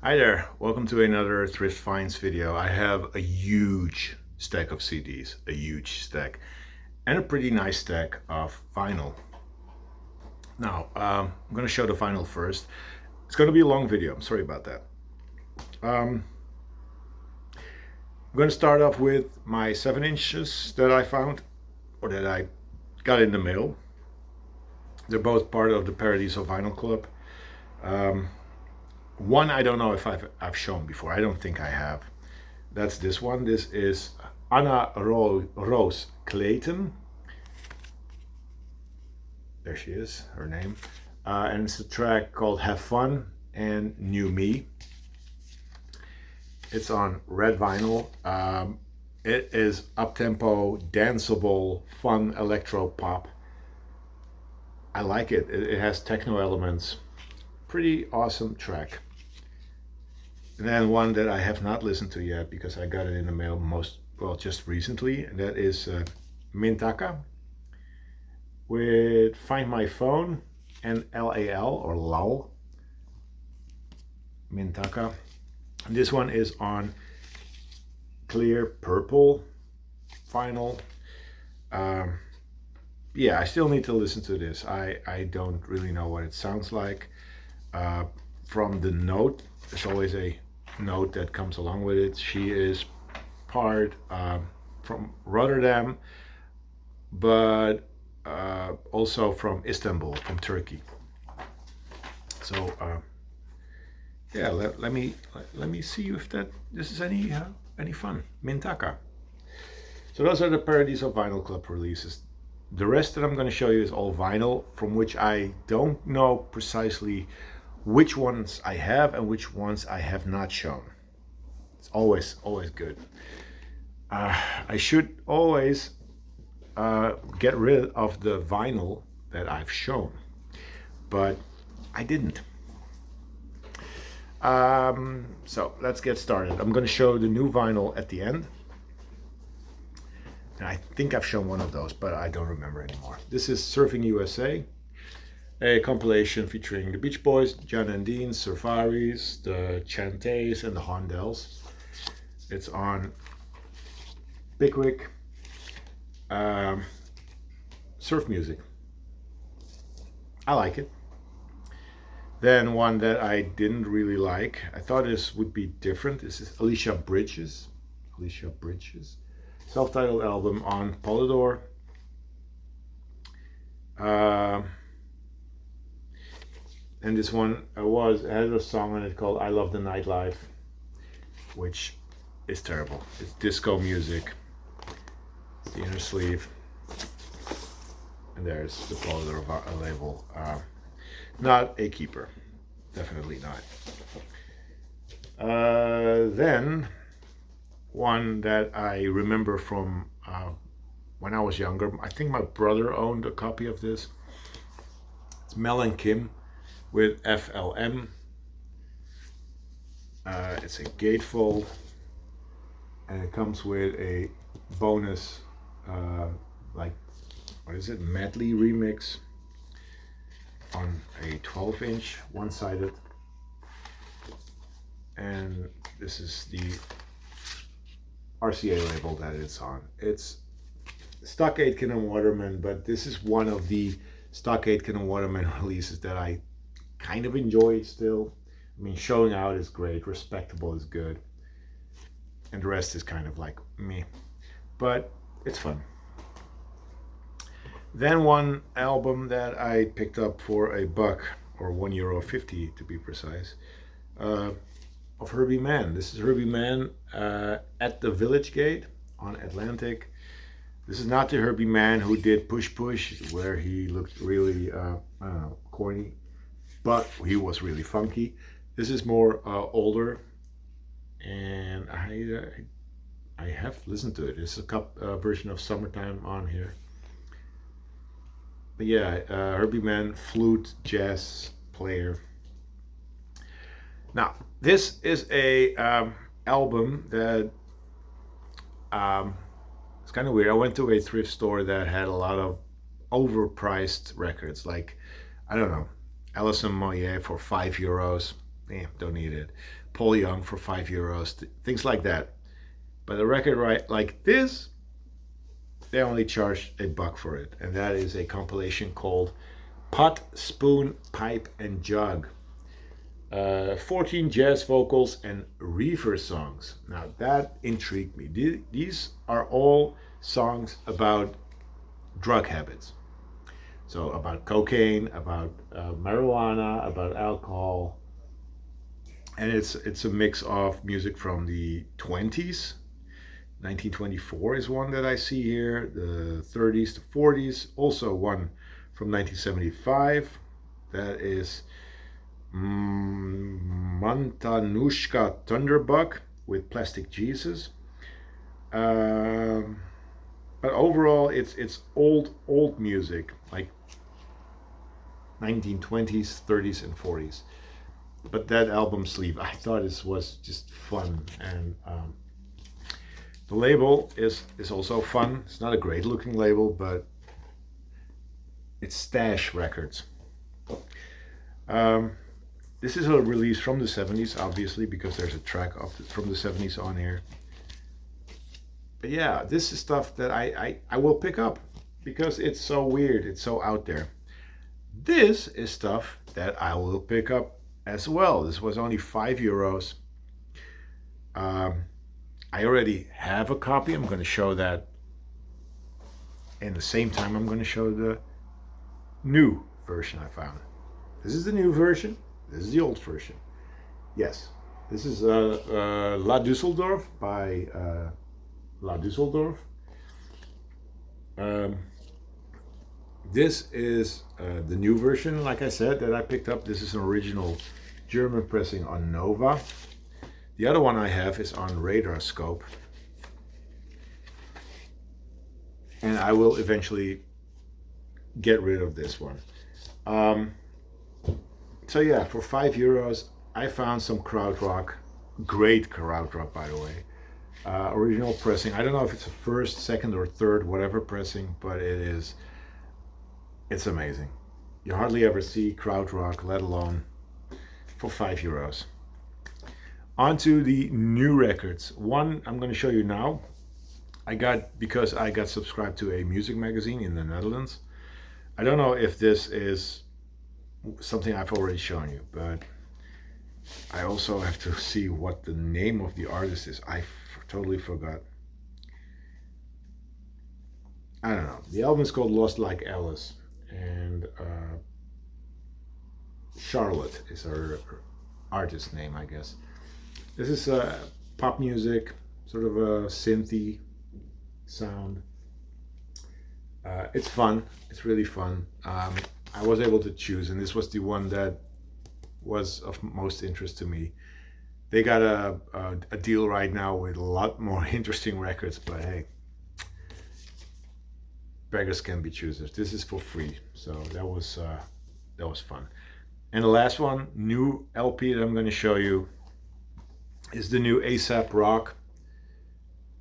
Hi there, welcome to another Thrift Finds video. I have a huge stack of CDs, a huge stack, and a pretty nice stack of vinyl. Now, I'm going to show the vinyl first. It's going to be a long video, I'm sorry about that. I'm going to start off with my 7 inches that I found, or that I got in the mail. They're both part of the Paradies of Vinyl Club. One I don't know if I've shown before. I don't think I have. That's this one. This is Anna Rose Clayton. There she is, her name. And it's a track called Have Fun and New Me. It's on red vinyl. It is up-tempo, danceable, fun electro pop. I like it. It has techno elements. Pretty awesome track. And then one that I have not listened to yet because I got it in the mail just recently, and that is Mintaka with Find My Phone and LAL or LAL. Mintaka. And this one is on clear purple vinyl. Yeah, I still need to listen to this. I don't really know what it sounds like. From the note, there's always a note that comes along with it. She is part from Rotterdam, but also from Istanbul, from Turkey. So yeah, let me see if this is any fun. Mintaka. So those are the Paradies of Vinyl Club releases. The rest that I'm going to show you is all vinyl, from which I don't know precisely which ones I have and which ones I have not shown. It's always good. I should always get rid of the vinyl that I've shown, but I didn't. So let's get started. I'm going to show the new vinyl at the end. And I think I've shown one of those, but I don't remember anymore. This is Surfing USA, a compilation featuring the Beach Boys, John and Dean, Surfaris, the Chantays, and the Hondells. It's on Pickwick. Surf music. I like it. Then one that I didn't really like, I thought this would be different. This is Alicia Bridges. Self-titled album on Polydor. And this one had a song on it called I Love the Nightlife, which is terrible. It's disco music. It's the inner sleeve. And there's the Polydor label. Not a keeper. Definitely not. Then one that I remember from when I was younger. I think my brother owned a copy of this. It's Mel and Kim with FLM. It's a gatefold, and it comes with a bonus, medley remix on a 12-inch, one-sided. And this is the RCA label that it's on. It's stock Aitken and Waterman, but this is one of the stock Aitken and Waterman releases that I kind of enjoy still. I mean, Showing Out is great, Respectable is good, and the rest is kind of like me, but it's fun. Then one album that I picked up for $1 or €1.50 to be precise, of Herbie Mann. This is Herbie Mann at the Village Gate on Atlantic. This is not the Herbie Mann who did Push Push, where he looked really, corny, but he was really funky. This is more older, and I have listened to it. It's a version of Summertime on here. But yeah, Herbie Mann, flute, jazz player. Now, this is a album that it's kind of weird. I went to a thrift store that had a lot of overpriced records, like, I don't know, Alison Moyet for €5. don't need it. Paul Young for €5, things like that. But a record like this, they only charge $1 for it, and that is a compilation called Pot, Spoon, Pipe, and Jug. 14 jazz vocals and reefer songs. Now that intrigued me. These are all songs about drug habits. So about cocaine, about marijuana, about alcohol, and it's a mix of music from the 20s. 1924 is one that I see here. The 30s, the 40s, also one from 1975. That is Montanushka Thunderbug with Plastic Jesus. But overall, it's old music, like 1920s, 30s, and 40s. But that album sleeve, I thought this was just fun, and the label is also fun. It's not a great looking label, but it's Stash Records. This is a release from the 70s, obviously, because there's a track from the 70s on here. But yeah, this is stuff that I will pick up because it's so weird, it's so out there. This is stuff that I will pick up as well. This was only €5. I already have a copy. I'm going to show that. And the same time, I'm going to show the new version I found. This is the new version. This is the old version. Yes, this is La Düsseldorf by La Düsseldorf. This is the new version, like I said, that I picked up. This is an original German pressing on Nova. The other one I have is on Radar Scope. And I will eventually get rid of this one. So yeah, for €5, I found some Krautrock. Great Krautrock, by the way. Original pressing. I don't know if it's a first, second, or third, whatever pressing, but it's amazing. You hardly ever see Krautrock, let alone for €5. On to the new records. One I'm going to show you now. Because I got subscribed to a music magazine in the Netherlands. I don't know if this is something I've already shown you, but I also have to see what the name of the artist is. I totally forgot. I don't know. The album is called Lost Like Alice, and Charlotte is her artist name, I guess. This is pop music, sort of a synthy sound. It's fun. It's really fun. I was able to choose, and this was the one that was of most interest to me. They got a deal right now with a lot more interesting records, but hey, beggars can be choosers. This is for free, so that was fun. And the last one, new LP that I'm going to show you, is the new A$AP Rock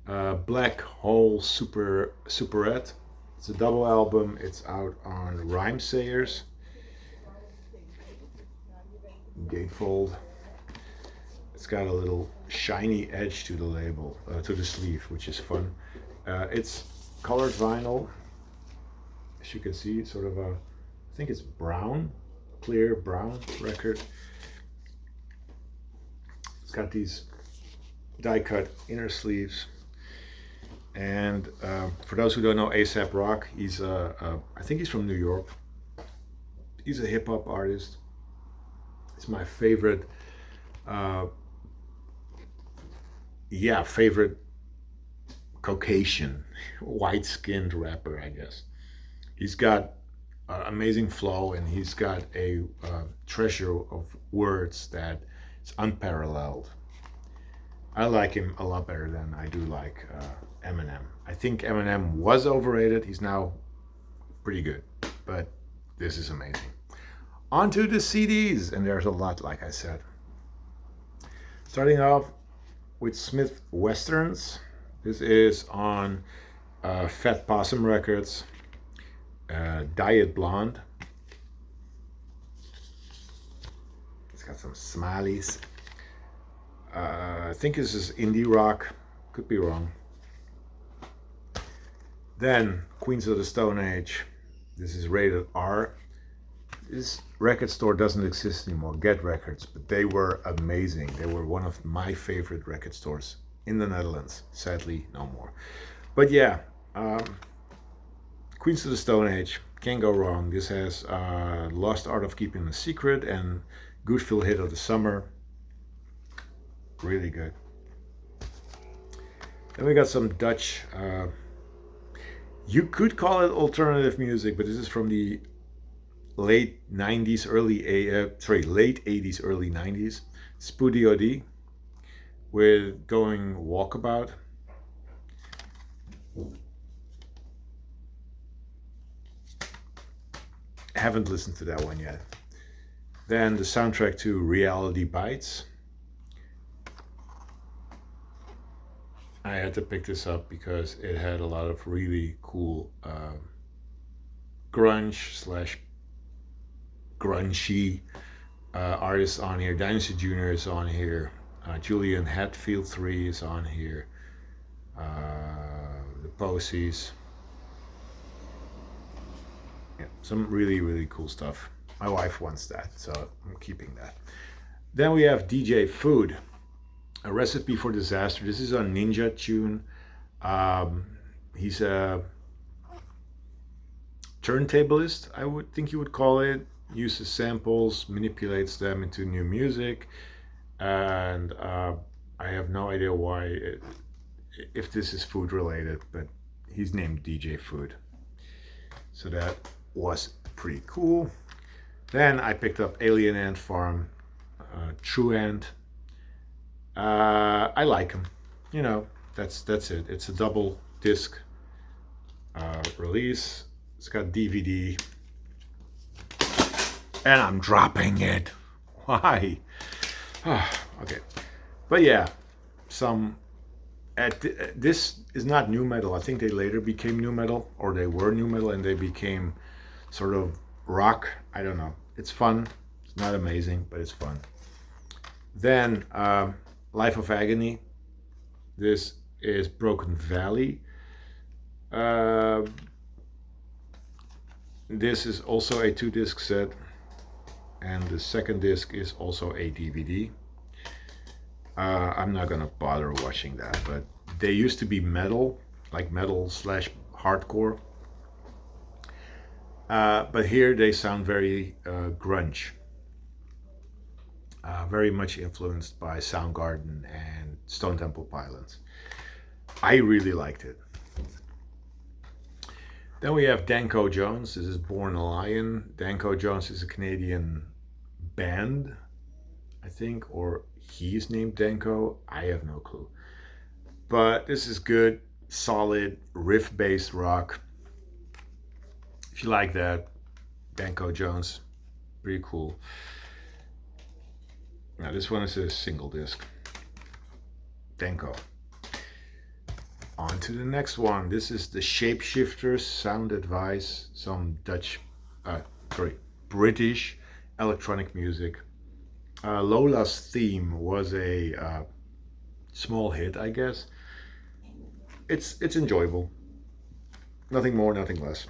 Black Hole Superette. It's a double album. It's out on Rhymesayers. Gatefold. It's got a little shiny edge to the label, to the sleeve, which is fun. It's colored vinyl. As you can see, it's sort of I think it's brown, clear brown record. It's got these die-cut inner sleeves. And for those who don't know A$AP Rock, he's I think he's from New York. He's a hip-hop artist. It's my favorite, favorite Caucasian, white-skinned rapper, I guess. He's got amazing flow, and he's got a treasure of words that is unparalleled. I like him a lot better than I do like Eminem. I think Eminem was overrated. He's now pretty good, but this is amazing. On to the CDs, and there's a lot, like I said. Starting off with Smith Westerns. This is on Fat Possum Records, Diet Blonde. It's got some smileys. I think this is indie rock, could be wrong. Then Queens of the Stone Age. This is rated R. This record store doesn't exist anymore, Get Records, but they were amazing. They were one of my favorite record stores in the Netherlands. Sadly, no more. But yeah, Queens of the Stone Age, can't go wrong. This has Lost Art of Keeping a Secret and Good Feel Hit of the Summer. Really good. Then we got some Dutch, you could call it alternative music, but this is from the late 90s, late 80s, early 90s. Spoody OD with Going Walkabout. Haven't listened to that one yet. Then the soundtrack to Reality Bites. I had to pick this up because it had a lot of really cool grunge / grungy artists on here. Dynasty Jr. is on here. Julian Hatfield 3 is on here. The Posies. Yeah, some really, really cool stuff. My wife wants that, so I'm keeping that. Then we have DJ Food, A Recipe for Disaster. This is a Ninja tune. He's a turntablist, I would think you would call it. Uses samples, manipulates them into new music, and I have no idea if this is food related, but he's named DJ Food. So that was pretty cool. Then I picked up Alien Ant Farm, True Ant. I like him. You know, that's it. It's a double disc release. It's got DVD. And I'm dropping it. Why? Okay. But yeah, this is not new metal. I think they later became new metal, or they were new metal and they became sort of rock. I don't know. It's fun. It's not amazing, but it's fun. Then Life of Agony. This is Broken Valley. This is also a 2-disc set, and the second disc is also a DVD. I'm not gonna bother watching that, but they used to be metal, like metal / hardcore. But here they sound very grunge. Very much influenced by Soundgarden and Stone Temple Pilots. I really liked it. Then we have Danko Jones. This is Born a Lion. Danko Jones is a Canadian band, I think, or he is named Danko. I have no clue. But this is good, solid, riff-based rock. If you like that, Danko Jones, pretty cool. Now this one is a single disc. Danko. On to the next one. This is the Shapeshifters Sound Advice, some British electronic music. Lola's Theme was a small hit, I guess. It's enjoyable. Nothing more, nothing less.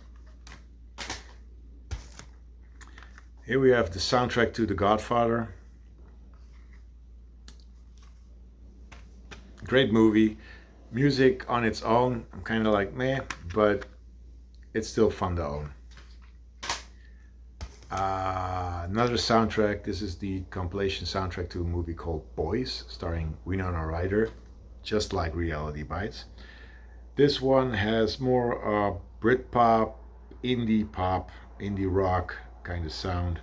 Here we have the soundtrack to The Godfather. Great movie. Music on its own, I'm kind of like meh, but it's still fun to own. Another soundtrack. This is the compilation soundtrack to a movie called Boys, starring Winona Ryder, just like Reality Bites. This one has more Britpop, indie rock kind of sound.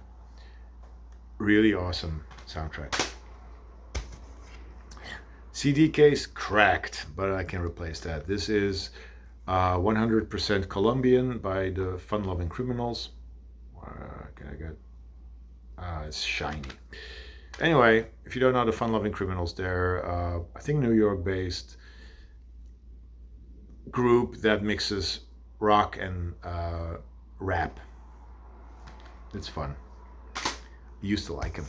Really awesome soundtrack. CD case cracked, but I can replace that. This is 100% Colombian by the Fun Loving Criminals. Can I get? It's shiny. Anyway, if you don't know the Fun Loving Criminals, they're I think New York based group that mixes rock and rap. It's fun. Used to like them.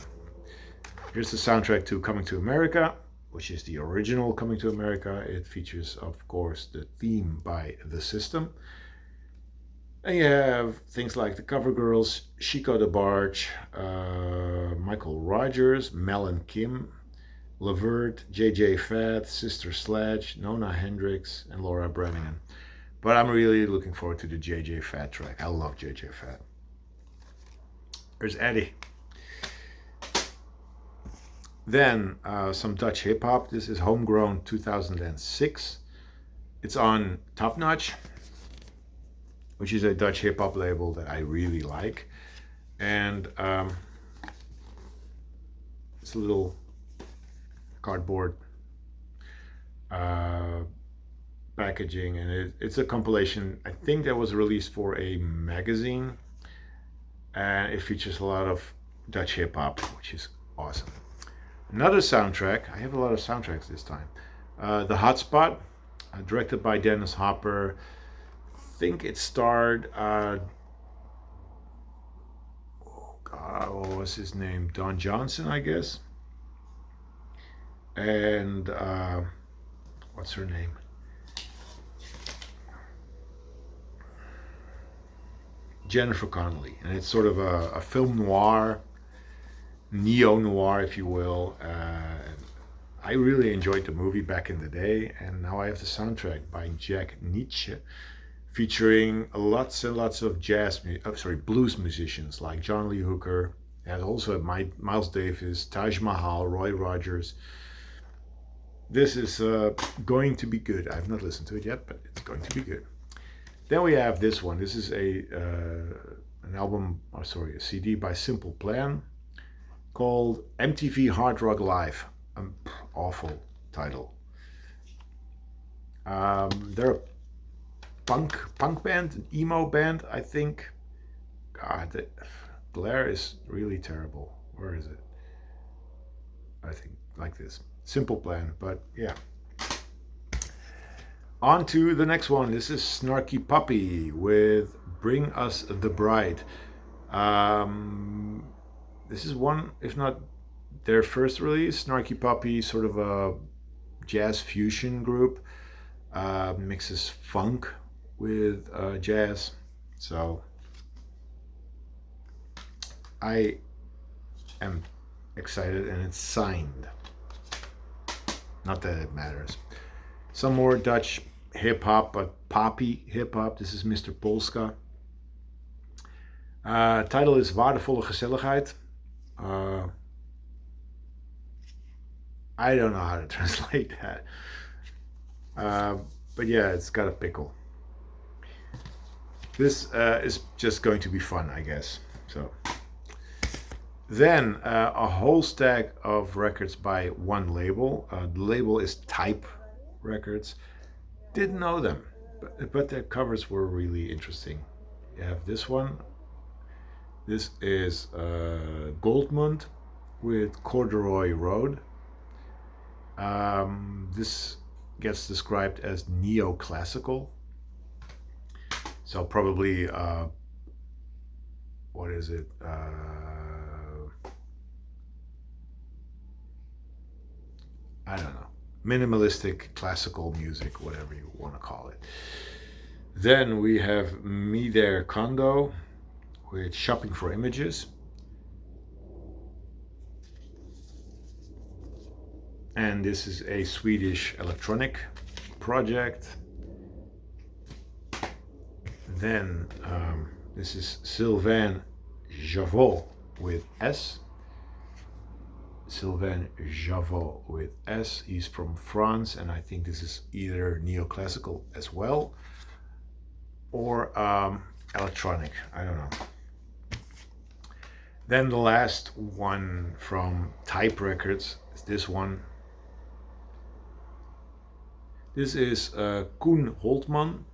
Here's the soundtrack to Coming to America, which is the original Coming to America. It features, of course, the theme by The System. And you have things like the Cover Girls, Chico DeBarge, Michael Rogers, Mel and Kim, Levert, J.J. Fad, Sister Sledge, Nona Hendrix, and Laura Brannigan. But I'm really looking forward to the J.J. Fad track. I love J.J. Fad. There's Eddie. Then some Dutch hip hop. This is Homegrown 2006. It's on Top Notch, which is a Dutch hip hop label that I really like. And it's a little cardboard packaging, and it's a compilation, I think, that was released for a magazine, and it features a lot of Dutch hip hop, which is awesome. Another soundtrack, I have a lot of soundtracks this time. The Hotspot, directed by Dennis Hopper. I think it starred, oh God, what was his name? Don Johnson, I guess. And what's her name? Jennifer Connelly. And it's sort of a film noir, neo-noir, if you will. I really enjoyed the movie back in the day, and now I have the soundtrack by Jack Nietzsche, featuring lots and lots of blues musicians like John Lee Hooker, and also Miles Davis, Taj Mahal, Roy Rogers. This is going to be good. I've not listened to it yet, but it's going to be good. Then we have this one. This is a CD by Simple Plan called MTV Hard Rock Live. Awful title. They're a punk band, an emo band, I think. God, the glare is really terrible. Where is it? I think like this. Simple Plan, but yeah. On to the next one. This is Snarky Puppy with Bring Us the Bride. This is one, if not their first release. Snarky Puppy, sort of a jazz fusion group, mixes funk with jazz. So I am excited, and it's signed. Not that it matters. Some more Dutch hip hop, but poppy hip hop. This is Mr. Polska. Title is Waardevolle Gezelligheid. I don't know how to translate that. But yeah, it's got a pickle. This is just going to be fun, I guess. So then a whole stack of records by one label. The label is Type Records. Didn't know them, but their covers were really interesting. You have this one. This is Goldmund with Corduroy Road. This gets described as neoclassical. So probably, what is it? I don't know. Minimalistic classical music, whatever you want to call it. Then we have Me There Kondo with Shopping for Images. And this is a Swedish electronic project. Then this is Sylvain Javot with S. Sylvain Javot with S. He's from France, and I think this is either neoclassical as well or electronic. I don't know. Then the last one from Type Records is this one. This is Koen Holtman,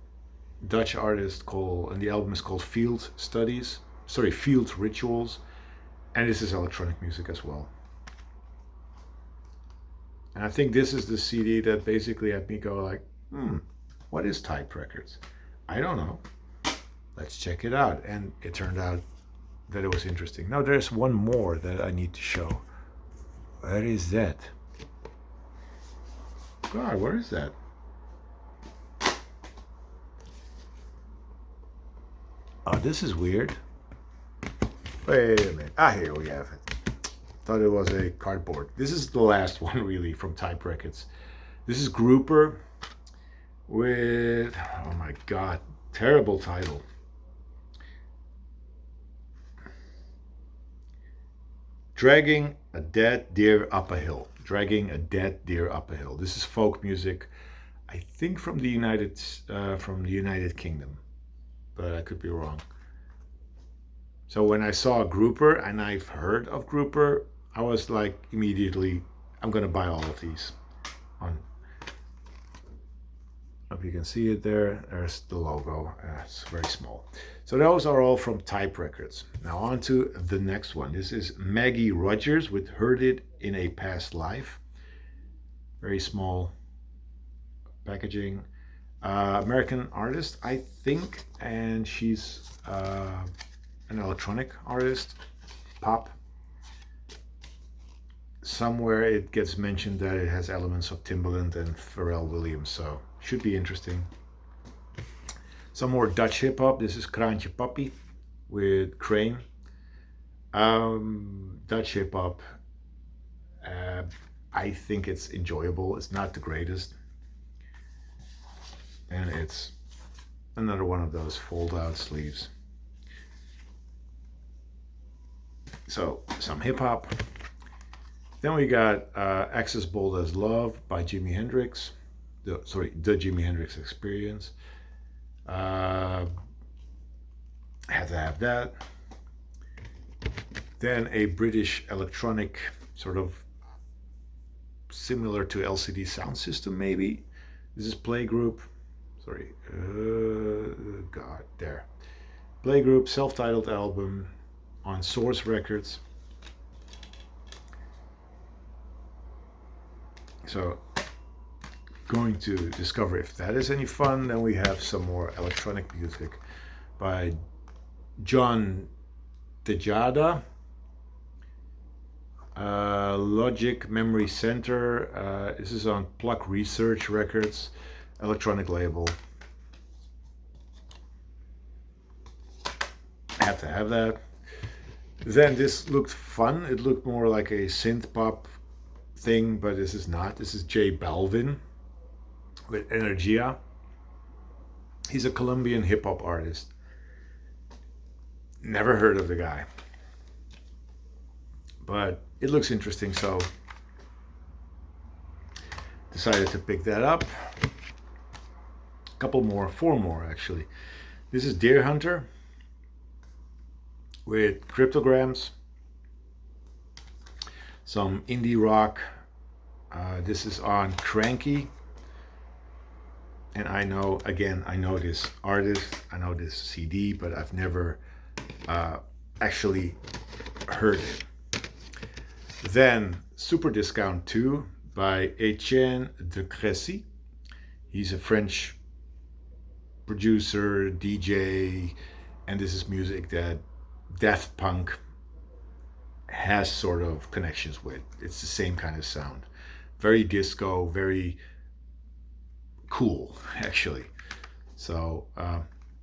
Dutch artist, and the album is called Field Rituals, and this is electronic music as well. And I think this is the CD that basically had me go like, what is Type Records? I don't know. Let's check it out. And it turned out that it was interesting. Now there's one more that I need to show. What is that? God, what is that? Oh, this is weird. Wait a minute. Ah, here we have it. Thought it was a cardboard. This is the last one, really, from Type Records. This is Grouper with, oh my God, terrible title. Dragging a Dead Deer Up a Hill. Dragging a Dead Deer Up a Hill. This is folk music, I think from the United Kingdom, but I could be wrong. So when I saw Grouper, and I've heard of Grouper, I was like immediately, I'm gonna buy all of these. Hope you can see it there. There's the logo. It's very small. So those are all from Type Records. Now on to the next one. This is Maggie Rogers with Heard It in a Past Life. Very small packaging. American artist, I think, and she's an electronic artist, pop. Somewhere it gets mentioned that it has elements of Timbaland and Pharrell Williams, so should be interesting. Some more Dutch hip hop. This is Kraantje Papi with Crane. Dutch hip hop. I think it's enjoyable. It's not the greatest, and it's another one of those fold-out sleeves. So some hip hop. Then we got Access Bold as Love by Jimi Hendrix. The Jimi Hendrix Experience. Had to have that. Then a British electronic, sort of similar to LCD Sound System, maybe. This is Playgroup. God, there. Playgroup, self-titled album on Source Records. So, going to discover if that is any fun. Then we have some more electronic music by John Tejada, Logic Memory Center. This is on Pluck Research Records, electronic label. I have to have that. Then this looked fun. It looked more like a synth pop thing, but this is not. This is J Balvin with Energia. He's a Colombian hip hop artist. Never heard of the guy, but it looks interesting, so decided to pick that up. A couple more, 4 more actually. This is Deer Hunter with Cryptograms. Some indie rock. This is on Cranky. And I know this artist, I know this CD, but I've never actually heard it. Then Super Discount 2 by Etienne de Crécy. He's a French producer, DJ, and this is music that Daft Punk has sort of connections with. It's the same kind of sound. Very disco, very cool, actually. So,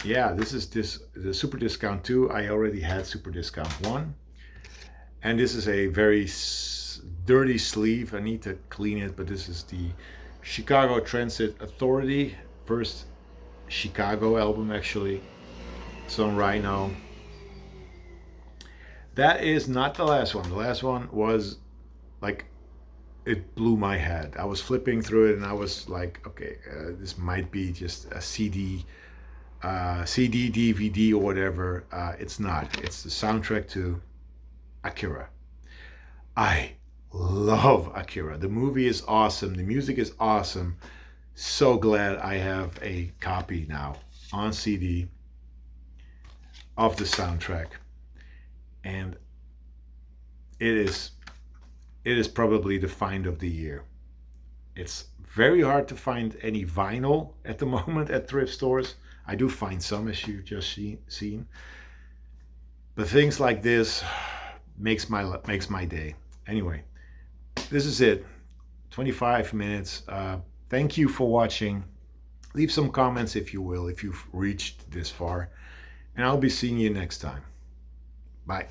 yeah, this is the Super Discount 2. I already had Super Discount 1. And this is a very dirty sleeve. I need to clean it, but this is the Chicago Transit Authority. First Chicago album, actually. It's on Rhino. That is not the last one. The last one was like, it blew my head. I was flipping through it and I was like, okay, this might be just a CD, DVD, or whatever. It's not. It's the soundtrack to Akira. I love Akira. The movie is awesome. The music is awesome. So glad I have a copy now on CD of the soundtrack. And it is probably the find of the year. It's very hard to find any vinyl at the moment at thrift stores. I do find some, as you've just seen. But things like this makes my day. Anyway, this is it. 25 minutes. Thank you for watching. Leave some comments if you will, if you've reached this far. And I'll be seeing you next time. Bye.